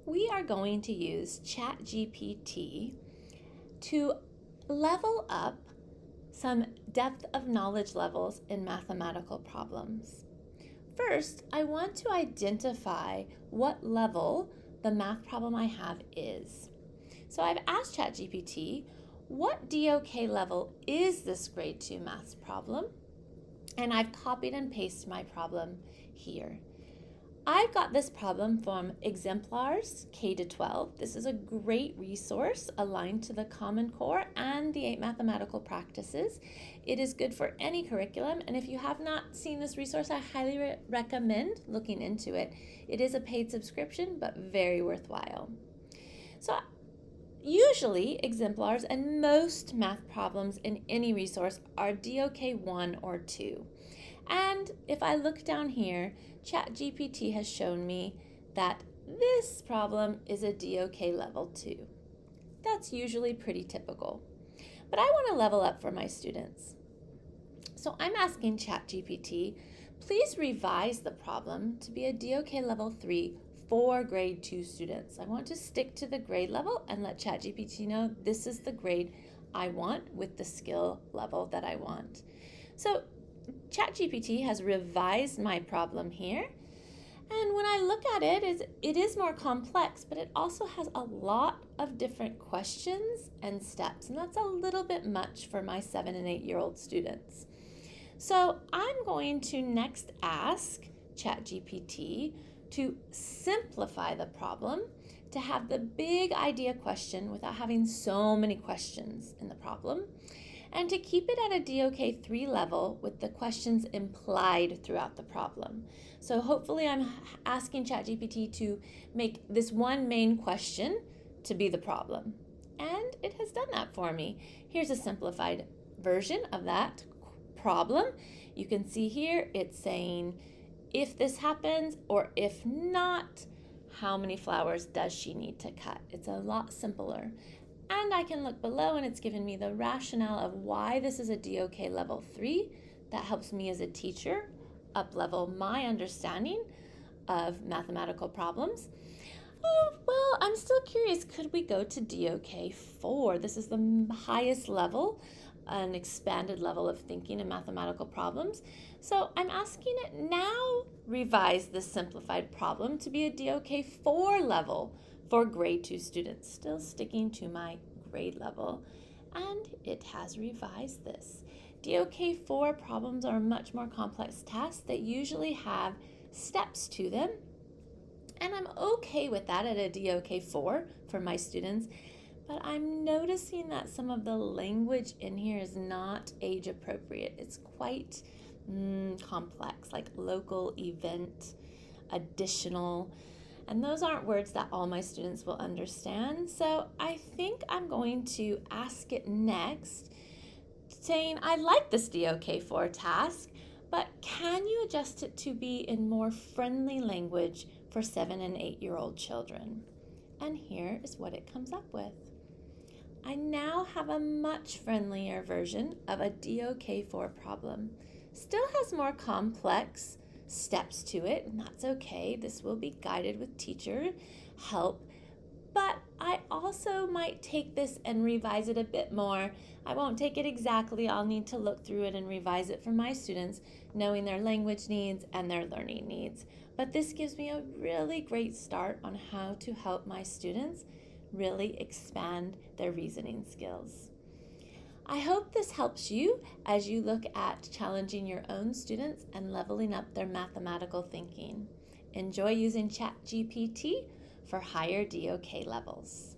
we are going to use Chat GPT to level up some depth of knowledge levels in mathematical problems. First, I want to identify what level the math problem I have is. So I've asked ChatGPT, what DOK level is this grade 2 maths problem? And I've copied and pasted my problem here. I've got this problem from Exemplars K-12. This is a great resource aligned to the Common Core and the 8 mathematical practices. It is good for any curriculum, and if you have not seen this resource, I highly recommend looking into it. It is a paid subscription, but very worthwhile. So usually, exemplars and most math problems in any resource are DOK 1 or 2. And if I look down here, ChatGPT has shown me that this problem is a DOK level 2. That's usually pretty typical. But I want to level up for my students. So I'm asking ChatGPT, please revise the problem to be a DOK level 3 for grade 2 students. I want to stick to the grade level and let ChatGPT know this is the grade I want with the skill level that I want. So ChatGPT has revised my problem here, and when I look at it, it is more complex, but it also has a lot of different questions and steps, and that's a little bit much for my 7 and 8-year-old students. So I'm going to next ask ChatGPT to simplify the problem, to have the big idea question without having so many questions in the problem, and to keep it at a DOK 3 level with the questions implied throughout the problem. So hopefully I'm asking ChatGPT to make this one main question to be the problem. And it has done that for me. Here's a simplified version of that problem. You can see here it's saying, if this happens or if not, how many flowers does she need to cut? It's a lot simpler. And I can look below and it's given me the rationale of why this is a DOK level 3. That helps me as a teacher up-level my understanding of mathematical problems. Well, I'm still curious, could we go to DOK 4? This is the highest level, an expanded level of thinking in mathematical problems. So I'm asking it now revise this simplified problem to be a DOK 4 level for grade 2 students, still sticking to my grade level, and it has revised this. DOK 4 problems are much more complex tasks that usually have steps to them, and I'm okay with that at a DOK 4 for my students, but I'm noticing that some of the language in here is not age appropriate. It's quite complex, like local, event, additional, and those aren't words that all my students will understand. So I think I'm going to ask it next, saying, I like this DOK 4 task, but can you adjust it to be in more friendly language for 7 and 8-year-old children? And here is what it comes up with. I now have a much friendlier version of a DOK 4 problem. Still has more complex steps to it, and that's okay. This will be guided with teacher help, but I also might take this and revise it a bit more. I won't take it exactly. I'll need to look through it and revise it for my students, knowing their language needs and their learning needs. But this gives me a really great start on how to help my students really expand their reasoning skills. I hope this helps you as you look at challenging your own students and leveling up their mathematical thinking. Enjoy using ChatGPT for higher DOK levels.